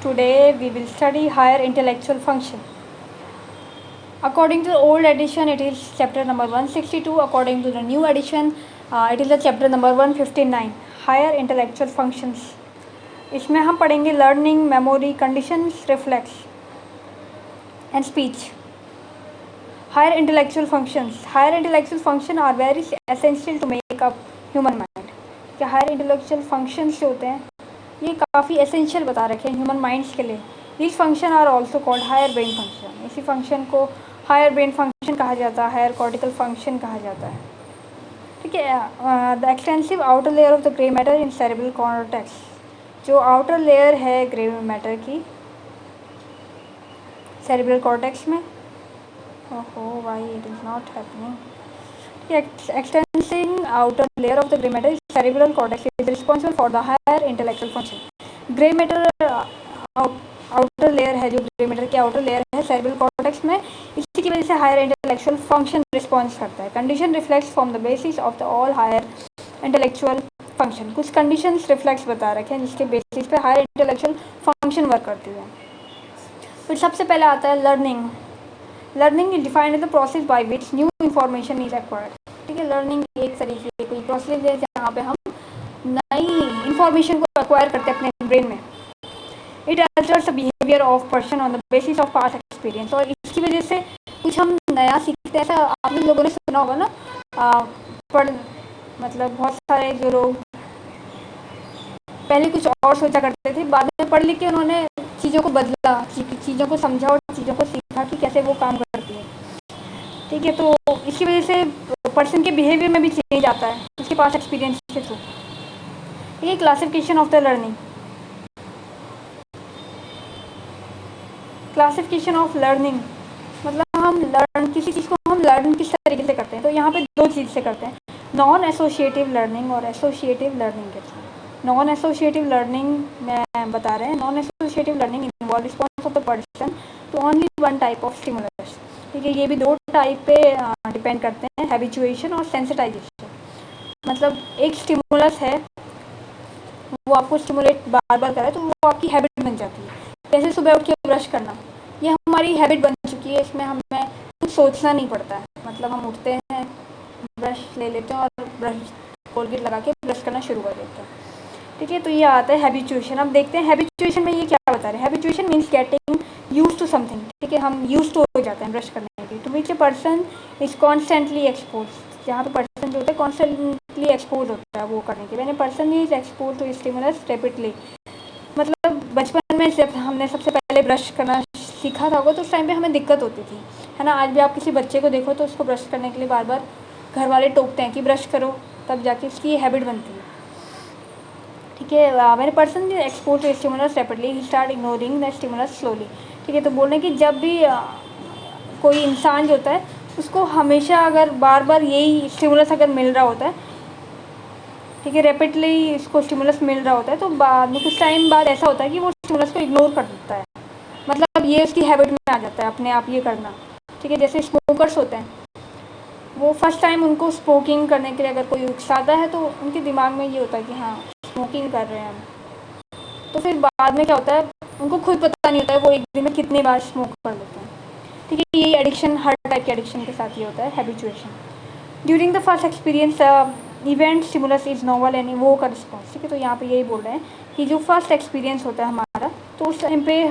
Today we will study higher intellectual function. According to the old edition, it is chapter number 162. According to the new edition, it is the chapter number 159, higher intellectual functions. इसमें हम पढ़ेंगे learning, memory, conditions, reflex and speech. Higher intellectual functions. Higher intellectual functions are very essential to make up human mind. क्या higher intellectual functions जो होते हैं ये काफ़ी essential बता रखे हैं ह्यूमन माइंड्स के लिए. This function are also called higher brain function. इसी फंक्शन को हायर ब्रेन फंक्शन कहा जाता है, हायर कॉर्टिकल फंक्शन कहा जाता है. ठीक है. The extensive outer layer of the grey matter in cerebral cortex. जो आउटर लेयर है ग्रे मैटर की सेरेब्रल कॉर्टेक्स में, ओहो why it is not happening. Extending outer layer of the gray matter is cerebral cortex is responsible for the higher intellectual function. Gray matter outer layer है, जो gray matter की outer layer है cerebral cortex में, इसी की वजह से higher intellectual function response करता है. Condition reflects form the basis of the all higher intellectual function. कुछ conditions reflex बता रखे हैं जिसके basis पे higher intellectual function work करती है. फिर सबसे पहले आता है learning. Learning is defined as the process by which new information is acquired. ठीक है. लर्निंग एक तरीके की कोई प्रोसेस है जहाँ पे हम नई इंफॉर्मेशन को एक्वायर करते हैं अपने ब्रेन में. It altars the behaviour of person on the basis of past experience. और इसकी वजह से कुछ हम नया सीखते हैं. ऐसा आप लोगों ने सुना होगा ना, मतलब बहुत सारे जो लोग पहले कुछ और सोचा करते थे, बाद में पढ़ लिख के उन्होंने चीज़ों को बदला, चीज़ों को समझा और चीज़ों को सीखा कि कैसे वो काम करती है. ठीक है. तो इसकी वजह से पर्सन के बिहेवियर में भी चेंज आता है उसके पास एक्सपीरियंस के थ्रू. ये classification of the learning. Classification of learning मतलब हम लर्न किसी चीज़ को हम लर्न किस तरीके से करते हैं. तो यहाँ पे दो चीज़ से करते हैं, नॉन एसोसिएटिव लर्निंग और एसोसिएटिव लर्निंग के थ्रू. नॉन एसोसिएटिव लर्निंग में बता रहे हैं, non associative learning involve response of the person to only one type of stimulus. ठीक है. ये भी दो टाइप पे डिपेंड करते हैं, हैबिचुएशन और सेंसिटाइजेशन. मतलब एक स्टिमुलस है वो आपको स्टिमुलेट बार बार करे तो वो आपकी हैबिट बन जाती है. जैसे सुबह उठ के ब्रश करना, ये हमारी हैबिट बन चुकी है. इसमें हमें कुछ सोचना नहीं पड़ता है. मतलब हम उठते हैं, ब्रश ले लेते हैं और ब्रश कोलगेट लगा के ब्रश करना शुरू कर देते हैं. ठीक है. तो ये आता है हैबिचुएशन. अब देखते हैं हैबिचुएशन में ये क्या बता रहे हैं. Habituation means getting use to something. ठीक है. हम यूज टू हो जाते हैं ब्रश करने के, to which a person is constantly expose. जहाँ पे पर्सन जो होता है कॉन्स्टेंटली एक्सपोज होता है वो करने के. मैंने person is expose to stimulus rapidly. मतलब बचपन में जब हमने सबसे पहले ब्रश करना सीखा था होगा तो उस टाइम पे हमें दिक्कत होती थी, है ना. आज भी आप किसी बच्चे को देखो तो उसको ब्रश करने के लिए बार बार घर वाले टोकते हैं कि ब्रश करो, तब जाके उसकी हैबिट बनती है. ठीक है. मैंने person expose to stimulus rapidly he start ignoring the stimulus slowly. ठीक है. तो बोलने की जब भी कोई इंसान जो होता है उसको हमेशा अगर बार बार यही स्टिमुलस अगर मिल रहा होता है, ठीक है, रैपिडली इसको स्टिमुलस मिल रहा होता है, तो बाद में कुछ टाइम बाद ऐसा होता है कि वो स्टिमुलस को इग्नोर कर देता है. मतलब ये उसकी हैबिट में आ जाता है अपने आप ये करना. ठीक है. जैसे स्मोकर्स होते हैं, वो फर्स्ट टाइम उनको स्मोकिंग करने के लिए अगर कोई उकसाता है तो उनके दिमाग में ये होता है कि हाँ स्मोकिंग कर रहे हैं हम. तो फिर बाद में क्या होता है उनको खुद पता नहीं होता है वो एक दिन में कितनी बार स्मोक कर लेते हैं. ठीक है. ये एडिक्शन हर टाइप के एडिक्शन के साथ ये होता है habituation. During the first experience event stimulus is novel and वो का रिस्पॉन्स. ठीक है. तो यहाँ पे यही बोल रहे हैं कि जो फर्स्ट एक्सपीरियंस होता है हमारा तो उस टाइम पे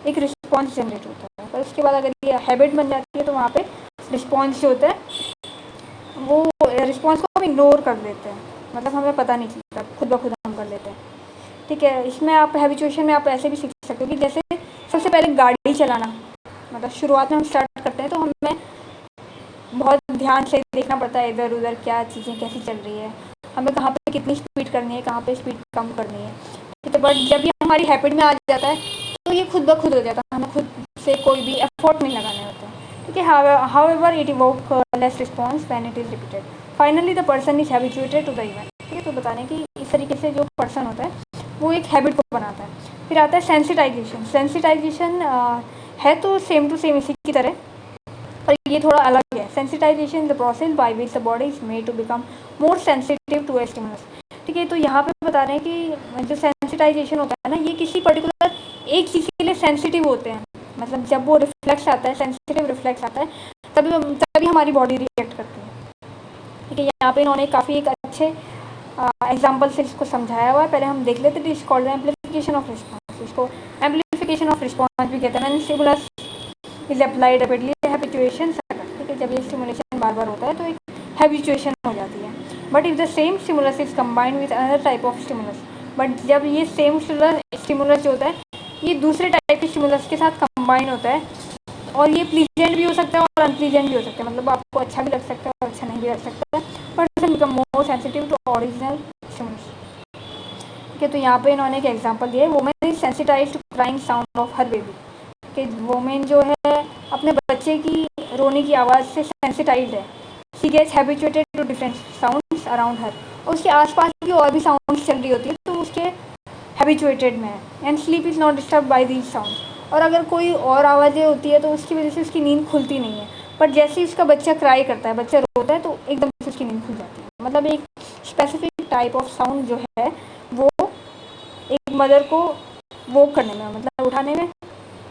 एक रिस्पॉन्स जनरेट होता है. पर उसके बाद अगर ये हैबिट बन जाती है तो वहाँ पे रिस्पॉन्स जो होता है वो रिस्पॉन्स को हम इग्नोर कर देते हैं. मतलब हमें पता नहीं चलता, खुद ब खुद हम कर लेते हैं. ठीक है. इसमें आप हैबिचुएशन में आप ऐसे भी सीख सकते हो कि जैसे सबसे पहले गाड़ी चलाना, मतलब शुरुआत में हम स्टार्ट करते हैं तो हमें बहुत ध्यान से देखना पड़ता है इधर उधर क्या चीज़ें कैसी चल रही है, हमें कहाँ पे कितनी स्पीड करनी है, कहाँ पे स्पीड कम करनी है. ठीक है. बट जब ये हमारी हैबिट में आ जाता है तो ये खुद ब खुद हो जाता है, हमें खुद से कोई भी एफर्ट नहीं लगाने होते हैं. ठीक है. However it evoke less response when it is repeated. Finally the person is habituated to the event. ठीक है. तो बताने की इस तरीके से जो पर्सन होता है वो एक हैबिट को बनाता है. फिर आता है सेंसिटाइजेशन. सेंसिटाइजेशन है तो सेम टू सेम इसी की तरह, पर ये थोड़ा अलग है. Sensitization the process by which the body is made to become more sensitive to a stimulus. ठीक है. तो यहाँ पे बता रहे हैं कि जो सेंसिटाइजेशन होता है ना, ये किसी पर्टिकुलर एक चीज़ के लिए सेंसिटिव होते हैं, मतलब जब वो रिफ्लेक्स आता है, सेंसिटिव रिफ्लेक्स आता है, तभी हमारी बॉडी रिएक्ट करती है। ठीक है, यहाँ पे इन्होंने काफ़ी एक अच्छे एग्जाम्पल से इसको समझाया हुआ है। पहले हम देख लेते हैं, कॉल्ड एम्पलीफिकेशन ऑफ रिस्पॉन्स। इसको एम्पलीफिकेशन ऑफ रिस्पॉन्स भी कहते हैं। Stimulus is applied rapidly, habituation. ठीक है, जब ये स्टिमुलेशन बार बार होता है तो एक हैबिचुएशन हो जाती है। But if the same stimulus is combined with another type of stimulus, but जब ये सेम स्टिमुलस जो होता है ये दूसरे टाइप के स्टिमुलस के साथ कंबाइन होता है, और ये प्लीजेंट भी हो सकता है और अनप्लीजेंट भी हो सकता है, मतलब आपको अच्छा भी लग सकता है और अच्छा नहीं भी लग सकता है, but become more sensitive to original stimulus. ठीक है, तो यहाँ पे इन्होंने एक एग्जांपल दिया है, women is sensitized to crying sound of her baby. कि वुमेन जो है अपने बच्चे की रोने की आवाज़ से सेंसिटाइज्ड है। She gets habituated to different sounds around her, और उसके आसपास की और भी साउंड्स चल रही होती है तो उसके हैबिचुएटेड में है। And sleep is not disturb by these sound, और अगर कोई और आवाज़ें होती है तो उसकी वजह से उसकी नींद खुलती नहीं है। पर जैसे ही उसका बच्चा क्राई करता है, बच्चा रोता है, तो एकदम से उसकी नींद खुल जाती है। मतलब एक स्पेसिफिक टाइप ऑफ साउंड जो है वो एक मदर को वो करने में, मतलब उठाने में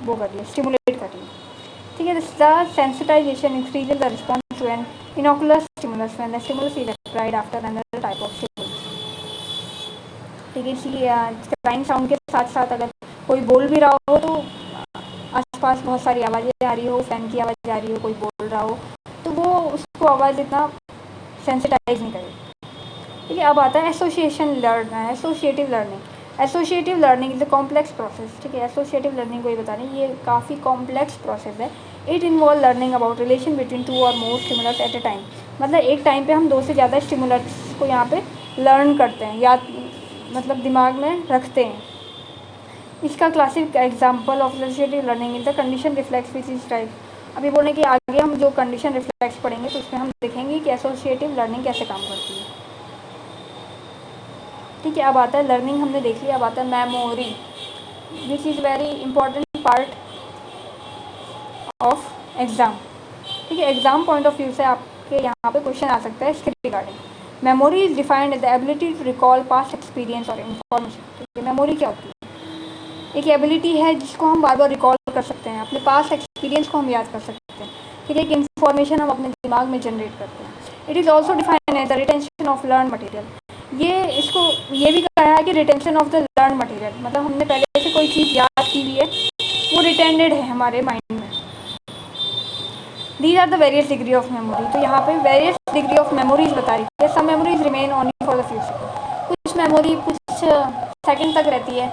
वो कर लिया, स्टिमुलेट कर लिया। ठीक है, the sensitization increases the response to an innocuous stimulus when the stimulus is applied after another type of stimulus. ठीक है, इसलिए क्राइंग साउंड के साथ साथ अगर कोई बोल भी रहा हो तो आसपास बहुत सारी आवाज़ें आ रही हो, फैन की आवाज़ आ रही हो, कोई बोल रहा हो, तो वो उसको आवाज़ इतना सेंसिटाइज नहीं करेगी। ठीक है, अब आता है association learn, associative learning. Associative learning is a complex process. ठीक है, एसोसिएटिव लर्निंग को ये बता रहे हैं, ये काफ़ी कॉम्प्लेक्स प्रोसेस है। It involve learning about relation between two और मोर स्टिमुलस एट अ टाइम। मतलब एक टाइम पे हम 2 से ज़्यादा स्टिमुलस को यहाँ पे लर्न करते हैं, या मतलब दिमाग में रखते हैं। इसका classic example of associative learning is the condition reflex which is type. अभी बोलने कि आगे हम जो कंडीशन रिफ्लेक्स पढ़ेंगे तो उसमें हम देखेंगे कि एसोसिएटिव लर्निंग कैसे काम करती है। ठीक है, अब आता है लर्निंग, हमने देख लिया। अब आता है memory, which is very important part of exam. ठीक है, एग्जाम पॉइंट ऑफ व्यू से आपके यहाँ पे क्वेश्चन आ सकता है इसके regarding. Memory is defined as the ability to recall past experience और इन्फॉर्मेशन। ठीक है, मेमोरी क्या होती है? एक एबिलिटी है जिसको हम बार बार रिकॉल कर सकते हैं, अपने पास एक्सपीरियंस को हम याद कर सकते हैं। ठीक है, एक इन्फॉर्मेशन हम अपने दिमाग में जनरेट करते हैं। It is also defined as the retention of learn material. ये भी कहा है कि retention of the learn material, मतलब हमने पहले से कोई चीज़ याद की हुई है, वो रिटेंडेड है हमारे माइंड में। These are the various degree of memory. तो यहाँ पे वेरियस डिग्री ऑफ मेमोरीज बता रही है। Some memories remain only for the future. कुछ मेमोरी कुछ सेकंड तक रहती है,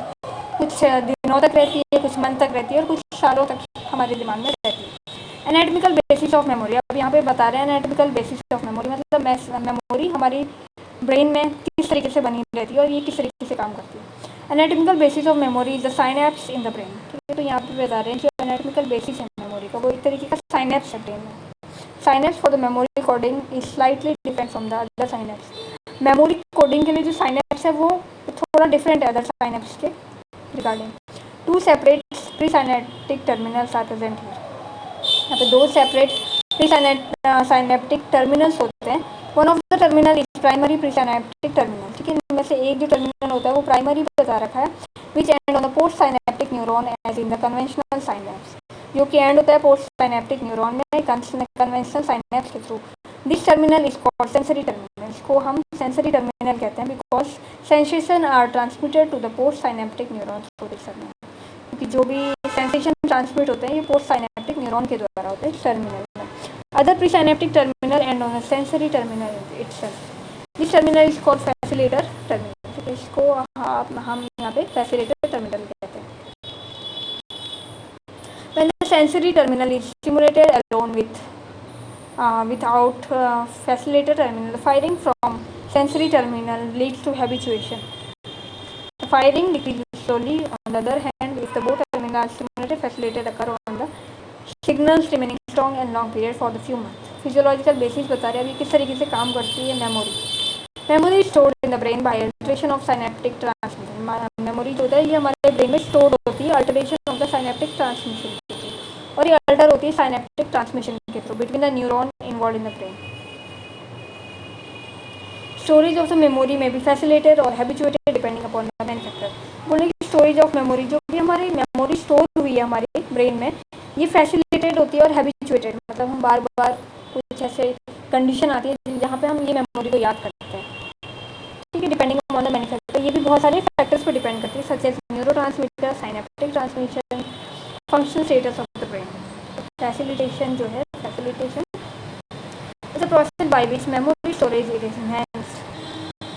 कुछ दिनों तक रहती है, कुछ मंथ तक रहती है, और कुछ सालों तक हमारे दिमाग में रहती है। एनाटॉमिकल बेसिस ऑफ मेमोरी, अब यहाँ पे बता रहे हैं एनाटॉमिकल बेसिस ऑफ मेमोरी, मतलब मेमोरी हमारी ब्रेन में किस तरीके से बनी रहती है और ये किस तरीके से काम करती है। Anatomical basis of memory is the synapse in the brain. ठीक है, तो यहाँ पे बता रहे हैं जो एनाटॉमिकल बेसिस है मेमोरी का, वो एक तरीके का साइनेप्स है ब्रेन में। Synapse for the memory coding is slightly different from the other synapse. Memory coding के लिए जो साइनेप्स है वो थोड़ा डिफरेंट है अदर साइनेप्स के regarding. 2 separate presynaptic terminals are present here. यहाँ पे 2 सेपरेट प्री साइनेप्टिक टर्मिनल्स होते हैं। One of the terminal is primary presynaptic terminal. ठीक है, इनमें से एक जो टर्मिनल होता है वो प्राइमरी बता रखा है, which end on the post synaptic neuron as in the conventional synapse, जो कि एंड होता है पोस्ट साइनेप्टिक न्यूरॉन में कन्वेंशनल साइनेप्स के through. This terminal is called sensory terminal. इसको हम सेंसरी टर्मिनल कहते हैं because sensation are transmitted to the post synaptic neuron through this terminal. क्योंकि जो भी सेंसेशन ट्रांसमिट होते हैं ये पोस्ट साइनेप्टिक न्यूरॉन के द्वारा होते हैं इस टर्मिनल में। Other pre synaptic terminal and on sensory terminal itself. This terminal is called facilitator terminal. ठीक है, इसको हम यहाँ पे फैसिलिटेटर टर्मिनल कहते हैं। When the sensory terminal is stimulated alone without facilitator terminal, the firing from sensory terminal leads to habituation. The firing decreases slowly. On the other hand, if the both terminals are stimulated, facilitated occur on the signals remaining strong and long period for the few months. Physiological basis बता रहे हैं अभी किस तरीके से काम करती है memory. Memory stored in the brain bye alteration of synaptic transmission. Memory जो होता है ये हमारे ब्रेन में स्टोर होती है alteration of the synaptic transmission, और ये अल्टर होती है साइनेप्टिक ट्रांसमिशन के through between the neuron involve in the brain. Storage of the memory में भी फैसिलिटेटेड और habituated depending upon the main factor. बोले कि स्टोरेज ऑफ मेमोरी, जो भी हमारी मेमोरी स्टोर हुई है हमारे ब्रेन में, ये फैसिलिटेटेड होती है और हैबिचुएटेड, मतलब हम बार बार कुछ ऐसे कंडीशन आती है जहाँ पे हम ये मेमोरी को याद करते हैं, ठीक है, डिपेंडिंग ऑन द मैन्युफैक्चर। ये भी बहुत सारे फैक्टर्स पर डिपेंड करती है, such as neurotransmitter, synaptic transmission, functional status of the brain. Facilitation जो है, facilitation is a process by which memory storage is enhanced.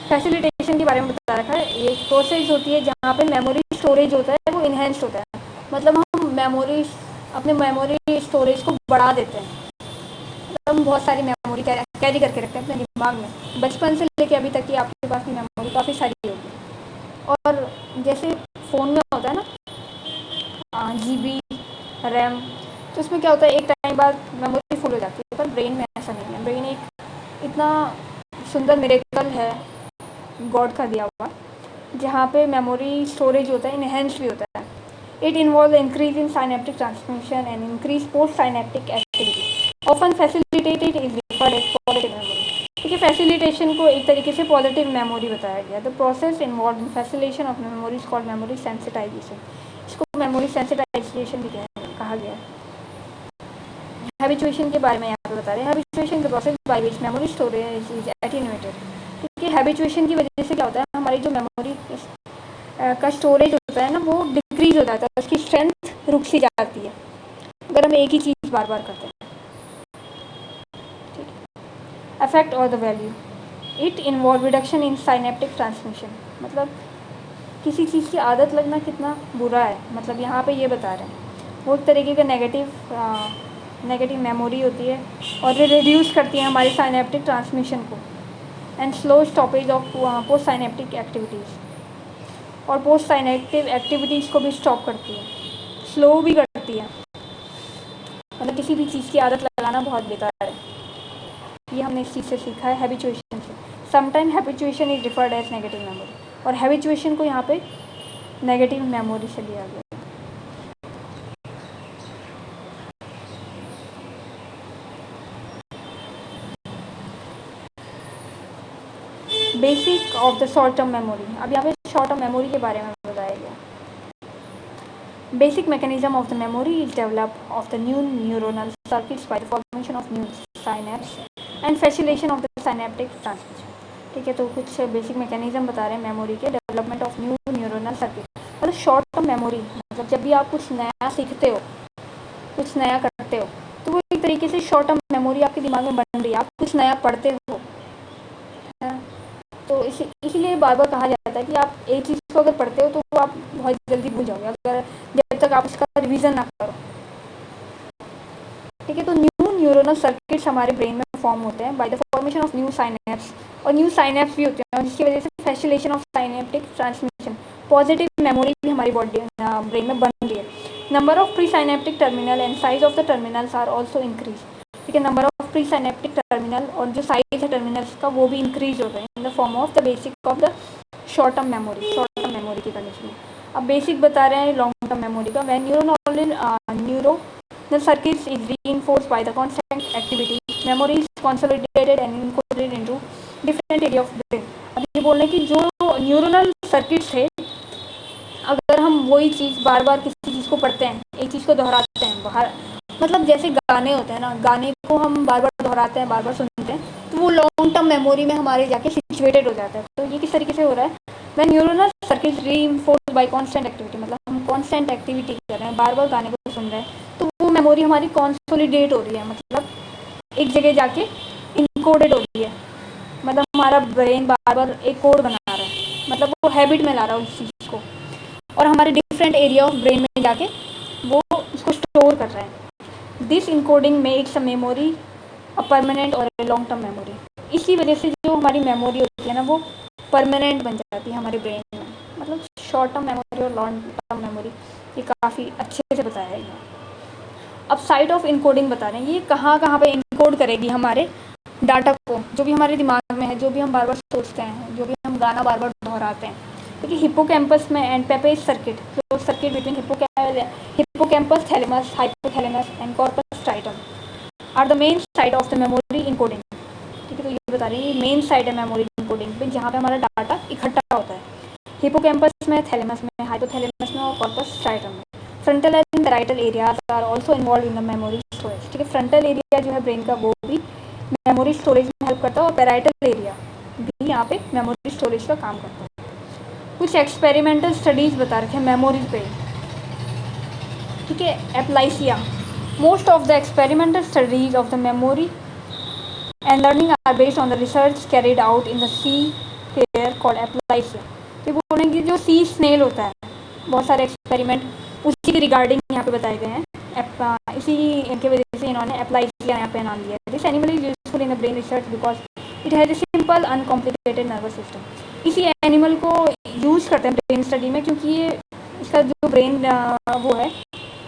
Facilitation के बारे में बता रखा है, ये प्रोसेस होती है जहाँ पे मेमोरी स्टोरेज होता है वो इनहेंस्ड होता है, मतलब हम मेमोरी, अपने मेमोरी स्टोरेज को बढ़ा देते हैं। हम बहुत सारी मेमोरी कैरी करके रखते हैं अपने दिमाग में, बचपन से लेके अभी तक की आपके पास की मेमोरी काफ़ी सारी होगी। और जैसे फ़ोन में होता है ना GB रैम, तो उसमें क्या होता है, एक टाइम बाद मेमोरी फुल हो जाती है, पर ब्रेन में ऐसा नहीं है। ब्रेन एक इतना सुंदर मिरेकल है गॉड का दिया हुआ, जहाँ पे मेमोरी स्टोरेज होता है इनहेंस्ड भी होता है। It involve increase in synaptic transmission and increase postsynaptic activity, often facilitated is referred as positive memory. ठीक है, फैसिलिटेशन को एक तरीके से पॉजिटिव मेमोरी बताया गया। The process involve in facilitation of memory is called memory sensitization. इसको memory sensitization भी कहा गया है। हैबिचुएशन के बारे में यहाँ पे बता रहे हैं। Habituation the process by which memory storage is attenuated. ठीक है, हैबिचुएशन की वजह से क्या होता है, हमारी जो मेमोरी का स्टोरेज होता है ना, वो डिक्रीज हो जाता है, उसकी स्ट्रेंथ रुक सी जाती है अगर हम एक ही चीज़ बार बार करते हैं। ठीक है, अफेक्ट और the value, it involve reduction in synaptic transmission, मतलब किसी चीज़ की आदत लगना कितना बुरा है, मतलब यहाँ पे ये बता रहे हैं। वो एक तरीके का नेगेटिव मेमोरी होती है और ये रिड्यूस करती है हमारी साइनेप्टिक ट्रांसमिशन को, and slow stoppage of post synaptic activities, और पोस्ट साइनेप्टिक एक्टिविटीज़ को भी स्टॉप करती है, स्लो भी करती है। मतलब किसी भी चीज़ की आदत लगाना बहुत बेकार है, ये हमने इस चीज़ से सीखा है, हैबिचुएशन से। Sometime habituation is referred as negative memory, और हैबिचुएशन को यहाँ पे नेगेटिव मेमोरी से लिया गया। Basic of the short term memory, अब यहाँ पे शॉर्ट टर्म मेमोरी के बारे में बताया गया। Basic mechanism of the memory is develop of the new neuronal circuits bye the formation of new synapse and facilitation of the synaptic transmission. ठीक है, तो कुछ बेसिक मैकेनिज्म बता रहे हैं मेमोरी के, development of new neuronal circuit, मतलब short term memory, मतलब जब भी आप कुछ नया सीखते हो, कुछ नया करते हो, तो वो एक तरीके से शॉर्ट टर्म मेमोरी आपके दिमाग में बन रही है। आप कुछ नया पढ़ते हो, तो इसीलिए बार बार कहा जाता है कि आप एक चीज़ को अगर पढ़ते हो तो वो आप बहुत जल्दी भूल जाओगे अगर जब तक आप उसका रिवीजन ना करो। ठीक है, तो न्यू न्यूरोनल सर्किट्स हमारे ब्रेन में फॉर्म होते हैं by the formation of new synapse, और न्यू साइनेप्स भी होते हैं जिसकी वजह से facilitation of synaptic transmission, positive memory भी हमारी बॉडी ब्रेन में बन रही है। Number of presynaptic terminal and size of the terminals are also increase. ठीक है, number of presynaptic terminal और जो साइज है टर्मिनल्स का वो भी इंक्रीज हो रहा है in the form of the basic of the short term memory, short term memory की कंडीशन में। अब बेसिक बता रहे हैं लॉन्ग टर्म मेमोरी का। When neuronal circuits is reinforced by the constant activity, memory is consolidated and encoded into different area of brain. अब ये बोल रहे हैं कि जो न्यूरोनल सर्किट्स है, अगर हम वही चीज़ बार बार किसी चीज़ को पढ़ते हैं, एक चीज़ को दोहराते हैं बाहर, मतलब जैसे गाने होते हैं ना, गाने को हम बार बार दोहराते हैं, बार बार सुनते हैं, तो वो लॉन्ग टर्म मेमोरी में हमारे जाके सिचुएटेड हो जाता है। तो ये किस तरीके से हो रहा है, when neuronal circuits reinforced bye constant activity, मतलब हम कांस्टेंट एक्टिविटी कर रहे हैं, बार बार गाने को सुन रहे हैं, तो वो मेमोरी हमारी कंसोलिडेट हो रही है, मतलब एक जगह जाके इनकोडेड हो रही है, मतलब हमारा ब्रेन बार बार एक कोड बना रहा है, मतलब वो हैबिट में ला रहा है उस चीज़ को, और हमारे डिफरेंट एरिया ऑफ ब्रेन में जाके वो उसको स्टोर कर रहे हैं। This encoding makes a memory a permanent और ए लॉन्ग टर्म मेमोरी। इसी वजह से जो हमारी मेमोरी होती है ना, वो परमानेंट बन जाती है हमारे ब्रेन में, मतलब शॉर्ट टर्म मेमोरी और लॉन्ग टर्म मेमोरी, ये काफ़ी अच्छे से बताया है। अब साइट ऑफ इनकोडिंग बता रहे हैं, ये कहाँ कहाँ पे इनकोड करेगी हमारे डाटा को, जो भी हमारे दिमाग में है, जो भी हम बार बार सोचते हैं, जो भी हम गाना बार बार दोहराते हैं। क्योंकि हिप्पोकैम्पस में एंड पेपेज सर्किट, जो circuit between hippocampus, thalamus, hypothalamus and corpus striatum are the main site of the memory encoding. ठीक है, है, तो ये बता रही है मेन साइड है मेमोरी इनकोडिंग पे, जहाँ पे हमारा डाटा इकट्ठा होता है। हिपोकैम्पस में, थैलेमस में, हाइपोथैलेमस में और कॉर्पस स्ट्राइटम में। Frontal and parietal areas are also involve in the memory storage. ठीक है, फ्रंटल एरिया जो है ब्रेन का वो भी मेमोरी स्टोरेज में हेल्प करता है और पैराइटल एरिया भी यहाँ पे मेमोरी स्टोरेज का काम करता है। कुछ एक्सपेरिमेंटल स्टडीज़ बता रखे हैं मेमोरी पे। ठीक है, Aplysia. Most of the experimental studies of the memory and learning are based on the research carried out in the sea hare called Aplysia. तो बोलेंगे जो सी स्नेल होता है, बहुत सारे एक्सपेरिमेंट उसी के रिगार्डिंग यहाँ पे बताए गए हैं। इसी के वजह से इन्होंने एप्लाइसिया यहाँ पे नाम दिया है। This animal is useful in the brain research because it has a simple uncomplicated nervous system. इसी एनिमल को यूज़ करते हैं ब्रेन स्टडी में, क्योंकि ये इसका जो ब्रेन वो है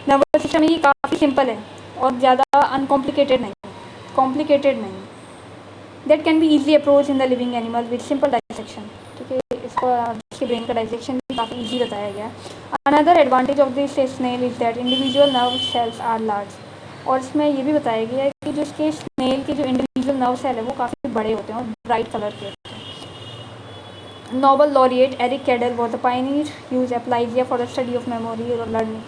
नर्वस सिस्टम, ये काफ़ी सिंपल है और ज़्यादा अनकॉम्प्लिकेटेड नहीं। That can be easy approach in the living animal with simple dissection. ठीक है, इसके ब्रेन का डाइसेक्शन भी काफ़ी ईजी बताया गया। Another advantage of this snail is that individual nerve cells are large. और इसमें ये भी बताया गया है कि जो इसके स्नेल के जो इंडिविजुअल नर्व सेल है वो काफ़ी बड़े होते हैं और ब्राइट कलर के होते हैं। Nobel laureate Eric Kandel was the pioneer use Aplysia for the study of memory और लर्निंग।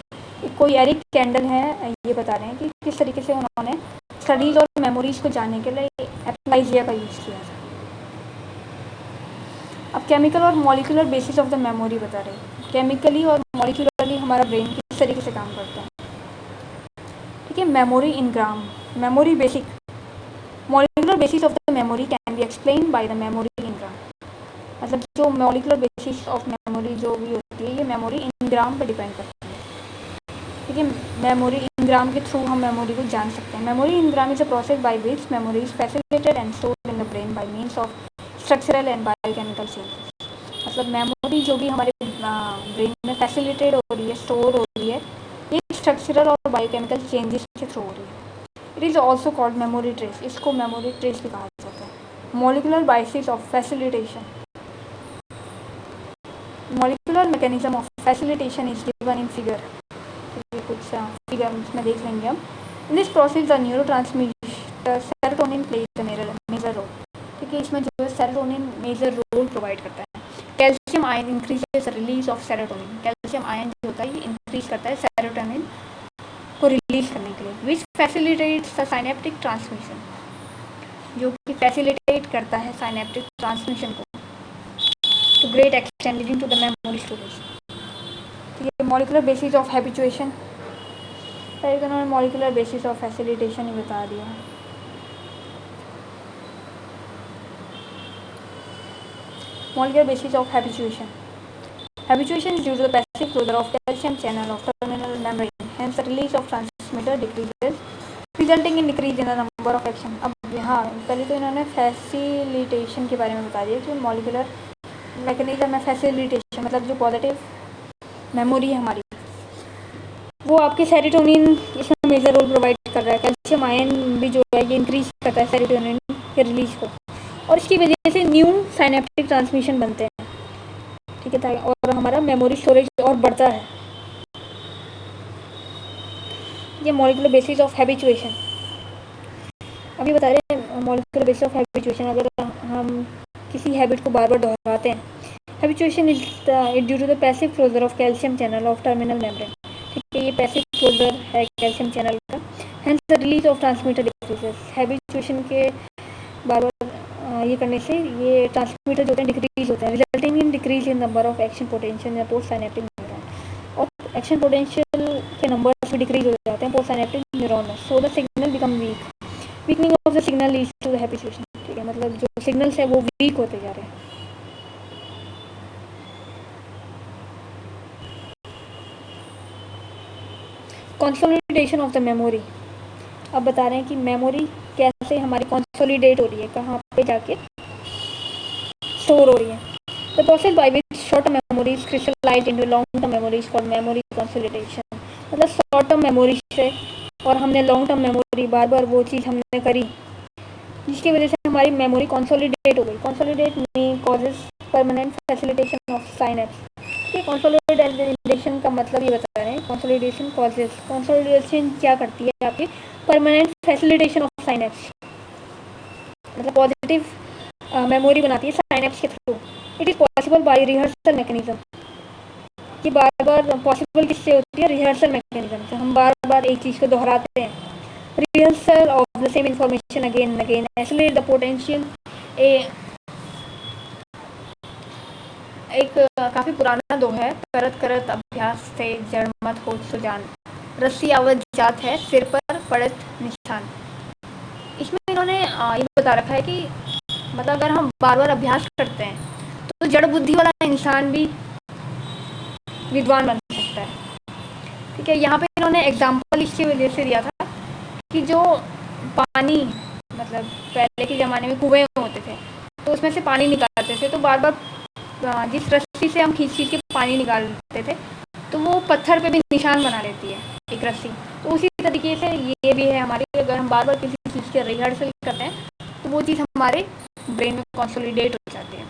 कोई एरिक कैंडल है, ये बता रहे हैं कि किस तरीके से उन्होंने स्टडीज़ और मेमोरीज़ को जानने के लिए एप्लाइजिया का यूज़ किया था। अब केमिकल और molecular basis of the memory बता रहे हैं। केमिकली और मॉलिक्यूलरली हमारा ब्रेन किस तरीके से काम करता है। ठीक है, memory engram. Memory basic molecular basis of the memory can be explain by the memory engram. मतलब जो मॉलिक्यूलर बेसिस ऑफ मेमोरी जो भी होती है, ये मेमोरी इन ग्राम पर डिपेंड करती है। ठीक है, मेमोरी इन ग्राम के थ्रू हम मेमोरी को जान सकते हैं। Memory in gram is a process by which memory is facilitated and stored in the brain bye means of structural and biochemical changes. मतलब मेमोरी जो भी हमारे ब्रेन में फैसिलिटेट हो रही है, स्टोर हो रही है, ये स्ट्रक्चरल और बायोकेमिकल चेंजेस के थ्रू हो रही है। It is also called memory trace. इसको मेमोरी ट्रेस भी कहा जाता है। Molecular basis of facilitation. Molecular mechanism of facilitation is given in figure. कुछ फिगर में देख लेंगे हम। In this process the neurotransmitter serotonin plays the major role. ठीक है, इसमें जो है सेरोटोनिन मेजर रोल प्रोवाइड करता है। Calcium ion increases release of serotonin. Calcium ion जो होता है ये इंक्रीज करता है सेरोटोनिन को रिलीज करने के लिए, which facilitates the synaptic transmission, जो कि फैसिलिटेट करता है साइनेप्टिक ट्रांसमिशन को to great extent leading to the memory storage. ठीक है, मॉलिक्यूलर बेसिस ऑफ हैबिचुएशन। पहले तो उन्होंने मॉलिक्यूलर बेसिस ऑफ फैसिलिटेशन ही बता दिया। Molecular basis of habituation. Habituation is due to the passive closure of calcium channel of terminal membrane. Hence, the release of transmitter decreases, resulting in decrease in the number of action. अब यहाँ पहले तो इन्होंने facilitation के बारे में बता दिया कि मॉलिक्यूलर मैकेनिज्म है फैसिलिटेशन, मतलब जो पॉजिटिव मेमोरी है हमारी, वो आपके सेरोटोनिन इसमें मेजर रोल प्रोवाइड कर रहा है। कैल्शियम आयन भी जो है ये इंक्रीज करता है सेरोटोनिन के रिलीज को, और इसकी वजह से न्यू साइनेप्टिक ट्रांसमिशन बनते हैं। ठीक है, और हमारा मेमोरी स्टोरेज और बढ़ता है। ये मॉलिक्यूलर बेसिस ऑफ हैबिचुएशन अभी बता रहे हैं। मॉलिक्यूलर बेसिस ऑफ हैबिचुएशन, अगर हम किसी हैबिट को बार बार दोहराते हैं, habituation is due to the passive closure of calcium channel of terminal membrane. ठीक है, ये पैसिव क्लोजर है कैल्शियम चैनल का। Hence the release of transmitter decreases. Habituation के बार बार ये करने से ये ट्रांसमीटर जो होते हैं डिक्रीज होते हैं, resulting in decrease in number of action potential या पोस्ट साइनेप्टिक न्यूरॉन। और एक्शन पोटेंशियल के नंबर भी डिक्रीज हो जाते हैं पोस्ट साइनेप्टिक न्यूरॉन में। So the signal become weak. Weakening of the signal leads to the habituation. ठीक है, मतलब जो सिग्नल्स है वो वीक होते जा रहे हैं। Consolidation of the memory. अब बता रहे हैं कि मेमोरी कैसे हमारी कंसोलिडेट हो रही है, कहाँ पे जाके स्टोर हो रही है। The process by which short term memories crystallize into long term memories called memory consolidation. मतलब शॉर्ट टर्म मेमोरी से और हमने लॉन्ग टर्म मेमोरी बार बार वो चीज़ हमने करी जिसकी वजह से हमारी मेमोरी कंसोलिडेट हो गई। कंसोलिडेट में causes permanent facilitation of synapse. ये कंसोलिडेशन का मतलब ये बता रहे हैं। कंसोलिडेशन कॉजेज, कंसोलिडेशन क्या करती है आपकी परमानेंट फैसिलिटेशन ऑफ साइनेप्स। मतलब पॉजिटिव मेमोरी बनाती है साइनेप्स के through. It is possible by rehearsal mechanism, कि बार बार पॉसिबल किससे होती है, रिहर्सल मैकेनिज्म से। हम बार बार एक चीज़ को दोहराते हैं। Rehearsal of the same information again and again accelerate the potential. एक काफ़ी पुराना दोहा है, करत करत अभ्यास से जड़ मत हो सुजान, रस्सी आवत जात है सिर पर पड़त निशान। इसमें इन्होंने ये बता रखा है कि मतलब अगर हम बार बार अभ्यास करते हैं तो जड़ बुद्धि वाला इंसान भी विद्वान बन सकता है। ठीक है, यहाँ पे इन्होंने एग्जाम्पल इसकी वजह से दिया था कि जो पानी, मतलब पहले के ज़माने में कुएं होते थे तो उसमें से पानी निकालते थे, तो बार बार जिस रस्सी से हम खींच खींच के पानी निकालते थे तो वो पत्थर पे भी निशान बना लेती है एक रस्सी। तो उसी तरीके से ये भी है हमारी, अगर हम बार बार किसी चीज़ के रिहर्सल करते हैं तो वो चीज़ हमारे ब्रेन में कंसोलिडेट हो जाती है।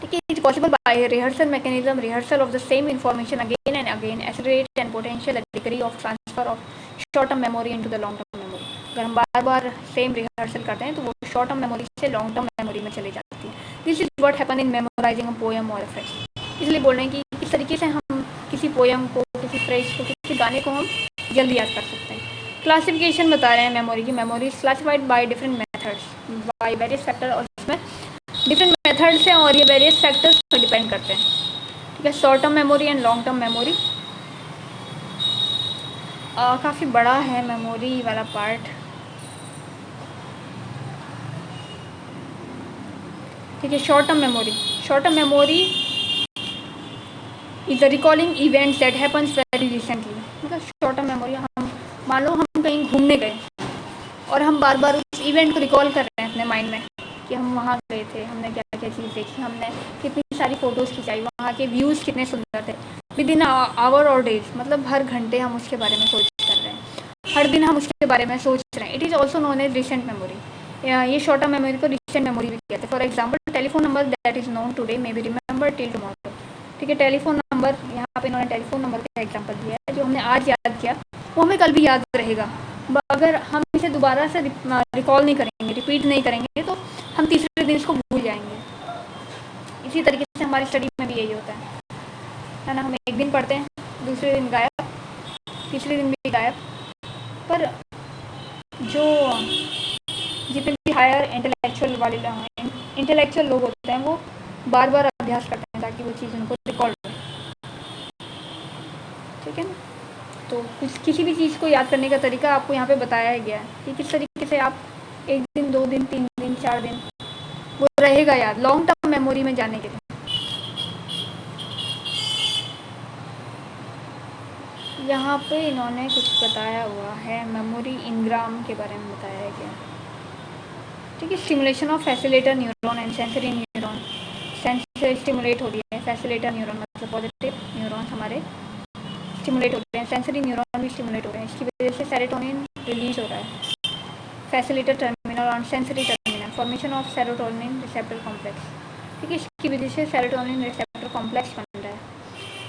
ठीक है, it's possible by rehearsal mechanism, rehearsal of the same information again and again accelerate and potential degree of transfer of short term memory into the long term memory. अगर हम बार बार सेम रिहर्सल करते हैं तो वो शॉर्ट टर्म मेमोरी से long term memory में चली जाती है। This is what happen in memorizing a poem और अ फ्रेज। इसलिए बोल रहे हैं कि किस तरीके से हम किसी पोएम को, किसी फ्रेज को, किसी गाने को हम जल्दी याद कर सकते हैं। क्लासिफिकेशन बता रहे हैं मेमोरी की। Memory is classified by different methods by various factor, और इसमें डिफरेंट मेथड्स हैं और ये वेरियस फैक्टर्स पर डिपेंड करते हैं। ठीक है, short term memory and long term memory. काफ़ी बड़ा है मेमोरी वाला पार्ट। ठीक है, short term memory. Short term memory is the recalling events that happens very recently. मतलब शॉर्ट टर्म मेमोरी, हम मान लो हम कहीं घूमने गए और हम बार बार उस इवेंट को रिकॉल कर रहे हैं अपने माइंड में कि हम वहाँ गए थे, हमने क्या क्या चीज़ देखी, हमने कितनी सारी फ़ोटोज़ खिंचाई, वहाँ के व्यूज़ कितने सुंदर थे। विद इन आवर और डेज, मतलब हर घंटे हम उसके बारे में सोच कर रहे हैं, हर दिन हम उसके बारे में सोच रहे हैं। It is also known as recent memory. ये शॉर्ट टर्म मेमोरी को रिसेंट मेमोरी भी कहते हैं। For example, telephone number that is known today may be remember till tomorrow. ठीक है, टेलीफोन नंबर, यहाँ पे इन्होंने टेलीफोन नंबर का एग्जाम्पल दिया है। जो हमने आज याद किया वो हमें कल भी याद रहेगा। अगर हम इसे दोबारा से रिकॉल नहीं करेंगे, रिपीट नहीं करेंगे, तो हम तीसरे दिन इसको भूल जाएंगे। इसी तरीके से हमारी स्टडी में भी यही होता है ना। हम एक दिन पढ़ते हैं, दूसरे दिन गायब, तीसरे दिन भी गायब। पर जो जितने भी हायर इंटेलेक्चुअल लोग होते हैं वो बार बार अभ्यास करते हैं ताकि वो चीज़ उनको रिकॉल हो। ठीक है ना। तो कुछ किसी भी चीज़ को याद करने का तरीका आपको यहाँ पे बताया गया है कि किस तरीके से आप एक दिन, 2 दिन, 3 दिन, 4 दिन वो रहेगा याद, लॉन्ग टर्म मेमोरी में जाने के लिए। यहाँ पे इन्होंने कुछ बताया हुआ है, मेमोरी इनग्राम के बारे में बताया गया। ठीक है, stimulation of facilitator neuron and sensory neuron. Sensor stimulate हो रही है, फैसिलेटर न्यूरॉन मतलब पॉजिटिव न्यूरॉन्स हमारे स्टिमुलेट हो रहे हैं, सेंसरी न्यूरॉन भी स्टिमुलेट हो रहे हैं। इसकी वजह से सेरोटोनिन रिलीज हो रहा है। फैसिलेटर टर्मिनल और sensory terminal, formation of serotonin receptor complex. ठीक है, इसकी वजह से सेरोटोनिन रिसेप्टर कॉम्प्लेक्स बन रहा है।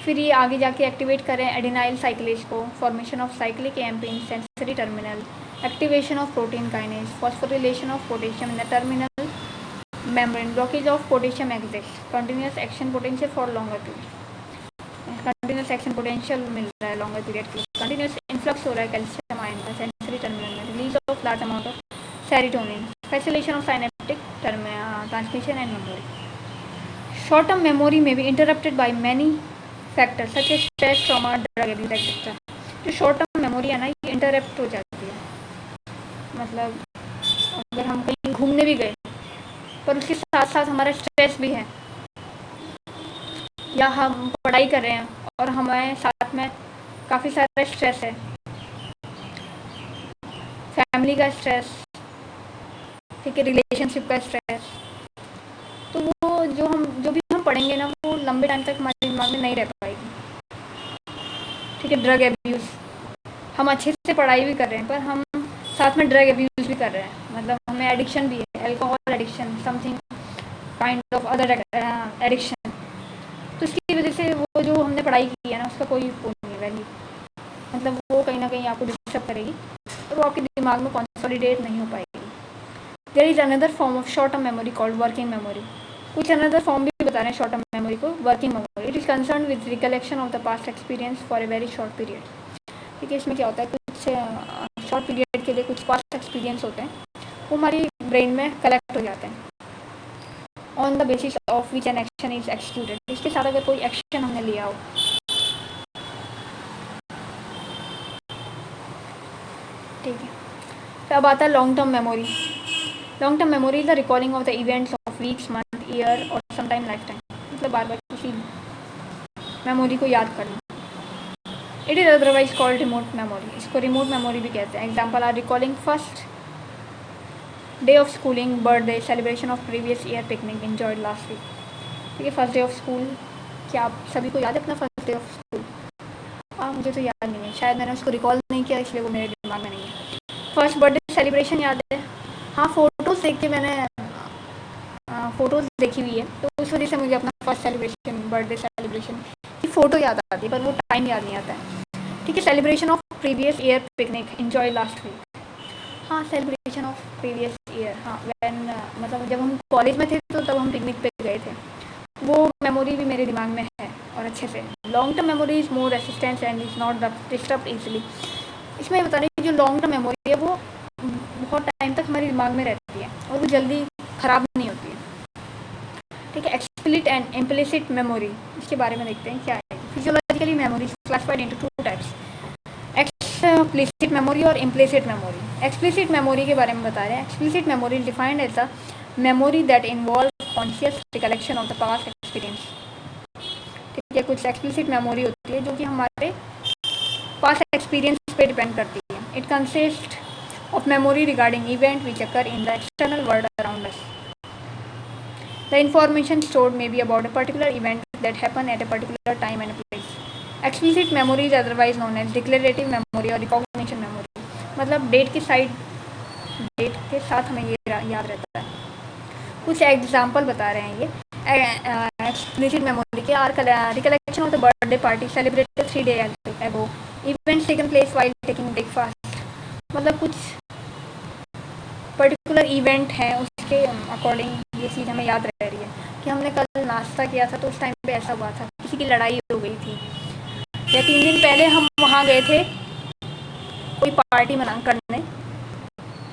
फिर ये आगे जाके एक्टिवेट करें एडिनाइल साइक्लेज को, formation of cyclic AMP in sensory terminal, activation of protein kinase, phosphorylation of potassium in the terminal membrane, blockage of potassium exist, continuous action potential for longer period, continuous action potential मिल रहा है longer period के लिए, continuous influx हो रहा है calcium ion का sensory terminal में, release of large amount of serotonin, facilitation of synaptic transmission and memory. Short term memory में भी interrupted by many factor such as stress, trauma, drug abuse etcetera. जो short term memory है ना, ये interrupt हो जाती है। मतलब अगर हम कहीं घूमने भी गए पर उसके साथ साथ हमारा स्ट्रेस भी है, या हम पढ़ाई कर रहे हैं और हमारे साथ में काफ़ी सारा स्ट्रेस है, फैमिली का स्ट्रेस, ठीक है, रिलेशनशिप का स्ट्रेस, तो वो जो भी हम पढ़ेंगे ना वो लंबे टाइम तक हमारे दिमाग में नहीं रह पाएगी। ठीक है, ड्रग एब्यूज़, हम अच्छे से पढ़ाई भी कर रहे हैं पर हम साथ में ड्रग एब्यूज़ भी कर रहे हैं, मतलब हमें एडिक्शन भी है, alcohol addiction, something kind of other addiction. तो इसकी वजह से वो जो हमने पढ़ाई की है ना उसका कोई वो नहीं वैल्यू, मतलब वो कहीं ना कहीं आपको डिस्टर्ब करेगी और वो आपके दिमाग में कंसोलिडेट नहीं हो पाएगी। There is another form of short term memory called working memory. कुछ अनदर फॉर्म भी बता रहे हैं शॉर्ट टर्म मेमोरी को, working memory. It is concern with recollection of the past experience for a very short period. ठीक है, इसमें क्या होता है, कुछ शॉर्ट पीरियड के लिए कुछ पास्ट एक्सपीरियंस होते हैं, वो हमारी ब्रेन में कलेक्ट हो जाते हैं on the basis of which an action is executed. इसके साथ अगर कोई एक्शन हमने लिया हो, ठीक है। तो अब आता है long term memory. Long term memory is the recording of the events of weeks, month, year और समटाइम लाइफ टाइम। मतलब बार बार किसी मेमोरी को याद करना। It is otherwise called remote memory. इसको रिमोट मेमोरी भी कहते हैं। Example are recording first day of schooling, birthday, celebration of previous year, picnic enjoyed last week. ठीक है, फर्स्ट डे ऑफ स्कूल, क्या आप सभी को याद है अपना फर्स्ट डे ऑफ स्कूल? हाँ, मुझे तो याद नहीं है, शायद मैंने उसको रिकॉल नहीं किया इसलिए वो मेरे दिमाग में नहीं है। फर्स्ट बर्थडे सेलिब्रेशन याद है, हाँ, फ़ोटोज़ देख के मैंने फ़ोटोज़ देखी हुई है, तो उस वजह से मुझे अपना फर्स्ट सेलिब्रेशन, बर्थडे सेलिब्रेशन की फ़ोटो याद आती है, पर वो टाइम याद नहीं आता है। ठीक है, celebration of previous year, picnic enjoy last week. हाँ, सेलिब्रेशन ऑफ प्रीवियस ईयर, हाँ, व्हेन मतलब जब हम कॉलेज में थे तो तब हम पिकनिक पे गए थे, वो मेमोरी भी मेरे दिमाग में है और अच्छे से। Long term memory is more resistance and is not disturb easily. इसमें बता रही है जो लॉन्ग टर्म मेमोरी है वो बहुत टाइम तक हमारे दिमाग में रहती है और वो जल्दी ख़राब नहीं होती है। ठीक है, एक्सप्लिसिट एंड इम्प्लिसिट मेमोरी, इसके बारे में देखते हैं क्या है। Physiologically memory classified into two types, explicit memory और इम्प्लिसिट मेमोरी। एक्सप्लिसिट मेमोरी के बारे में बता रहे हैं। Explicit memory defined as a memory that involve conscious recollection of the past experience. ठीक है, कुछ एक्सप्लिसिट मेमोरी होती है जो कि हमारे पास्ट एक्सपीरियंस पे डिपेंड करती है। It consist of memory regarding event which occur in the external world around us. The information stored may be about a particular event that happen at a particular time and place. Explicit memory is otherwise known as declarative memory और recognition memory. मतलब date के साथ हमें ये याद रहता है। कुछ एग्जाम्पल बता रहे हैं ये एक्सप्लिसिट मेमोरी के। Are recollection of the birthday party celebrated 3 days ago, events taken place while taking breakfast. मतलब कुछ पर्टिकुलर इवेंट है उसके अकॉर्डिंग ये चीज़ हमें याद रह रही है कि हमने कल नाश्ता किया था तो उस टाइम पे ऐसा हुआ था, किसी की लड़ाई हो गई थी, या 3 दिन पहले हम वहाँ गए थे कोई पार्टी मना करने,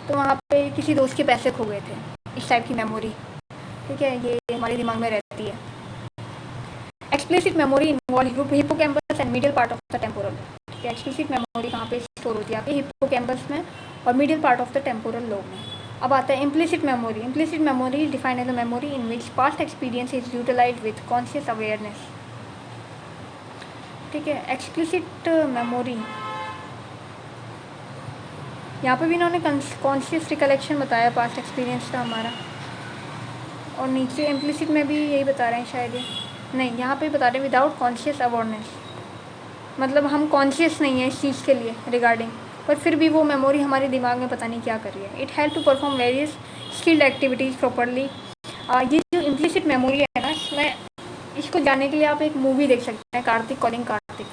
तो वहाँ पे किसी दोस्त के पैसे खो गए थे। इस टाइप की मेमोरी, ठीक है, ये हमारे दिमाग में रहती है। Explicit memory involve hippocampus and middle part of the temporal. ठीक है, एक्सप्लिसिट मेमोरी कहाँ पे स्टोर होती है? आपके हिप्पोकैम्पस में और middle part of the temporal lobe में। अब आता है implicit memory. Implicit memory is defined as a memory in which past experience is utilized with conscious awareness. ठीक है, एक्सप्लिसिट मेमोरी यहाँ पे भी इन्होंने कॉन्शियस रिकलेक्शन बताया पास्ट एक्सपीरियंस का हमारा, और नीचे इम्प्लिसिट में भी यही बता रहे हैं शायद, ये नहीं, यहाँ पे बता रहे हैं विदाउट कॉन्शियस अवेयरनेस। मतलब हम कॉन्शियस नहीं है इस चीज़ के लिए रिगार्डिंग, पर फिर भी वो मेमोरी हमारे दिमाग में पता नहीं क्या कर रही है। It help to perform various skilled activities properly. ये जो इम्प्लिसिट मेमोरी है ना, इसमें इसको जानने के लिए आप एक मूवी देख सकते हैं, कार्तिक कॉलिंग कार्तिक।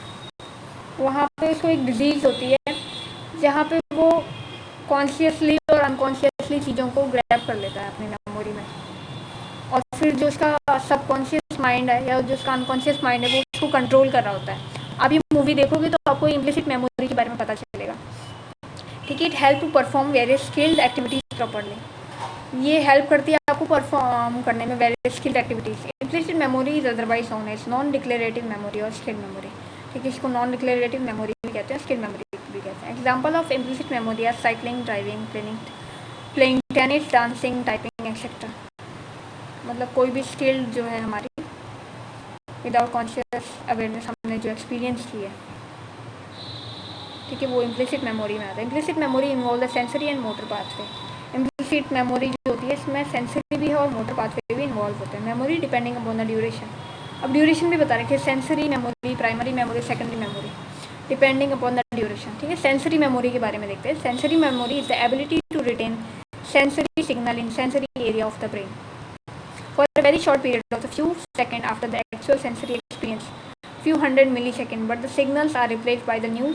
वहाँ पे उसको एक डिजीज़ होती है जहाँ पे वो कॉन्शियसली और अनकॉन्शियसली चीज़ों को ग्रैब कर लेता है अपनी मेमोरी में, और फिर जो उसका सबकॉन्शियस माइंड है या जो उसका अनकॉन्शियस माइंड है वो उसको कंट्रोल कर रहा होता है। आप ये मूवी देखोगे तो आपको इम्प्लिसिट मेमोरी के बारे में पता चलेगा। ठीक है, it help to perform various skilled activities properly. ये हेल्प करती है आपको परफॉर्म करने में various skilled activities. Implicit memory is otherwise known as non declarative memory और स्किल्ड मेमोरी। ठीक है, इसको नॉन डिक्लेरेटिव मेमोरी भी कहते हैं, स्किल्ड मेमोरी भी कहते हैं। Example of implicit memory are cycling, driving, playing tennis, dancing, typing etcetera. मतलब कोई भी स्किल जो है हमारी विदाउट कॉन्शियस अवेयरनेस हमने जो एक्सपीरियंस की है, ठीक है, वो इम्प्लिसिट मेमोरी में आता है। Implicit memory involve the sensory and motor pathway. Implicit memory जो होती है इसमें सेंसरी भी है और मोटर पाथवे भी इन्वॉल्व होते हैं। Memory depending upon the duration. अब ड्यूरेशन भी बता रहे हैं, sensory memory, primary memory, secondary memory, depending upon the duration. ठीक है, सेंसरी मेमोरी के बारे में देखते हैं। Sensory memory is the ability to retain sensory signal in sensory area of the brain for a very short period of a few seconds after the actual sensory experience, few hundred milliseconds, but the signals are replaced by the new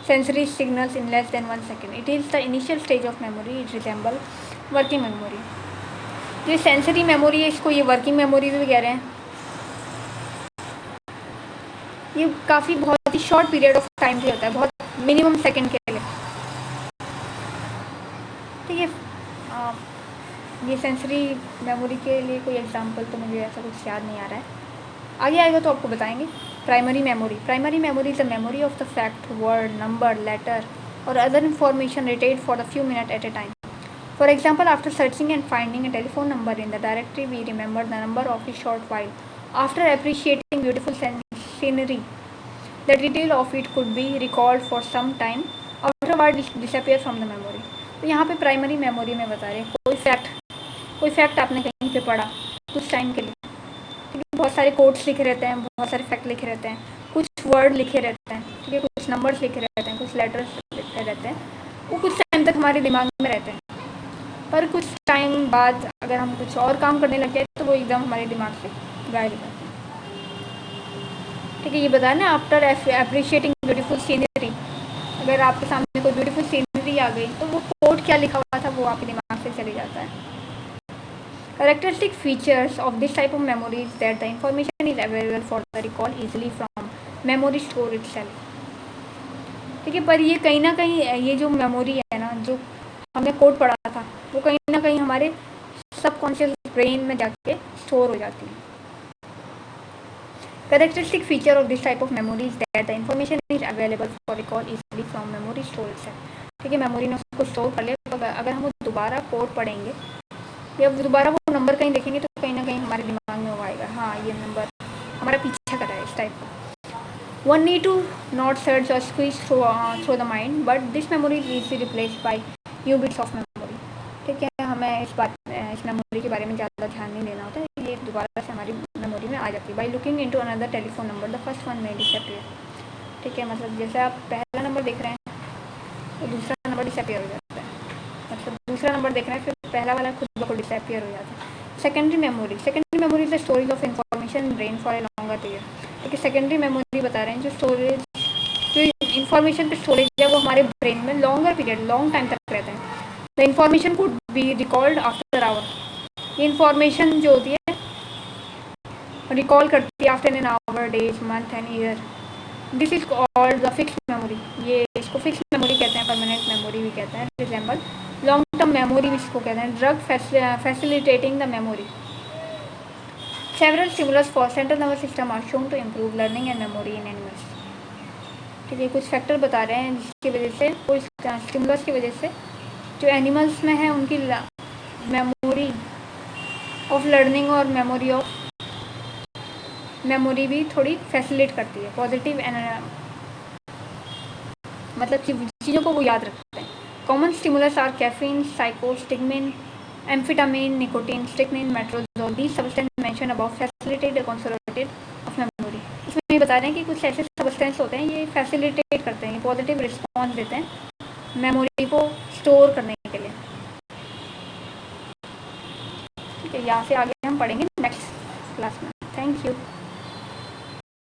sensory signals in less than 1 second. It is the initial stage of memory. It resembles working memory, जो sensory memory है इसको ये working memory भी कह रहे हैं। ये काफ़ी बहुत ही शॉर्ट पीरियड ऑफ टाइम के लिए होता है, बहुत मिनिमम सेकंड के लिए। ठीक है, ये सेंसरी मेमोरी के लिए कोई एग्जांपल तो मुझे ऐसा कुछ याद नहीं आ रहा है, आगे आएगा तो आपको बताएंगे। Primary memory, primary memory is the memory of the fact, word, number, letter और other information retained for the few minute at a time. For example, after searching and finding a telephone number in the directory, we remember the number of a short while. After appreciating beautiful scenery, the detail of it could be recalled for some time. Afterward, disappear from the memory. तो यहाँ पे primary memory में बता रहे हैं कोई fact आपने कहीं पे पढ़ा कुछ टाइम के लिए, ठीक है, बहुत सारे कोड्स लिखे रहते हैं, बहुत सारे फैक्ट लिखे रहते हैं, कुछ वर्ड लिखे रहते हैं, ठीक है, कुछ नंबर्स लिखे रहते हैं, कुछ लेटर्स लिखे रहते हैं, वो कुछ टाइम तक हमारे दिमाग में रहते हैं, पर कुछ टाइम बाद अगर हम कुछ और काम करने लग जाए तो वो एकदम हमारे दिमाग से गायब हो जाते हैं। ठीक है, ये बताया ना, आफ्टर अप्रिशिएटिंग ब्यूटीफुल सीनरी, अगर आपके सामने कोई ब्यूटीफुल सीनरी आ गई तो वो कोड क्या लिखा हुआ था वो आपके दिमाग से चले जाता है। Characteristic features of this type of memory is that the information is available for the recall easily from memory store itself. ठीक है, पर ये कहीं ना कहीं ये जो मेमोरी है ना, जो हमने कोड पढ़ा था, वो कहीं ना कहीं हमारे सबकॉन्शियस ब्रेन में जाके स्टोर हो जाती है। Characteristic feature of this type of memory is that the information is available for recall easily from memory store itself. ठीक है, मेमोरी ने उसको स्टोर कर लिया, अगर हम दोबारा कोड पढ़ेंगे या दोबारा वो नंबर कहीं देखेंगे तो कहीं ना कहीं हमारे दिमाग में वो आएगा, हाँ ये नंबर हमारा पीछा कर रहा है, इस टाइप का। One need to not search or squeeze through the mind, but this memory is easily replaced by new bits of memory. ठीक है, हमें इस मेमोरी के बारे में ज़्यादा ध्यान नहीं देना होता है, ये दोबारा से हमारी मेमोरी में आ जाती है। By looking into another telephone number, the first one may disappear. ठीक है, मतलब जैसे आप पहला नंबर देख रहे हैं तो दूसरा नंबर डिसअपियर हो जाता है, मतलब दूसरा नंबर देख रहे हैं फिर पहला वाला खुद ब खुद डिसअपियर हो जाता है। Secondary memory is the storage of information in brain for a longer period. ठीक है, सेकेंडरी मेमोरी बता रहे हैं जो इंफॉर्मेशन का स्टोरेज है वो हमारे ब्रेन में लॉन्गर पीरियड, लॉन्ग टाइम तक रहते हैं। The information could be recalled after hour, ये इंफॉर्मेशन जो होती है रिकॉल करती है after an hour, days, month and year. This is called the fixed memory, ये इसको फिक्स्ड मेमोरी कहते हैं, परमानेंट मेमोरी भी कहते हैं। रिजेंबल लॉन्ग टर्म मेमोरी भी इसको कहते हैं। Drug facilitating the memory, several stimulus for central nervous system are shown to improve learning and memory in animals. ठीक है, कुछ फैक्टर बता रहे हैं जिसकी वजह से, कुछ स्टिमुलस की वजह से जो एनिमल्स में है उनकी मेमोरी ऑफ लर्निंग और मेमोरी भी थोड़ी फैसिलिटेट करती है। पॉजिटिव मतलब चीज़ों को वो याद रखते हैं। Common stimulus are caffeine, physostigmine, amphetamine, nicotine, strychnine, metrazol. These substance mention about facilitate consolidate of memory. इसमें ये बता रहे हैं कि कुछ ऐसे सब्सटेंस होते हैं ये फैसिलिटेट करते हैं, पॉजिटिव रिस्पॉन्स देते हैं मेमोरी को स्टोर करने के लिए। ठीक है, यहाँ से आगे हम पढ़ेंगे नेक्स्ट क्लास में।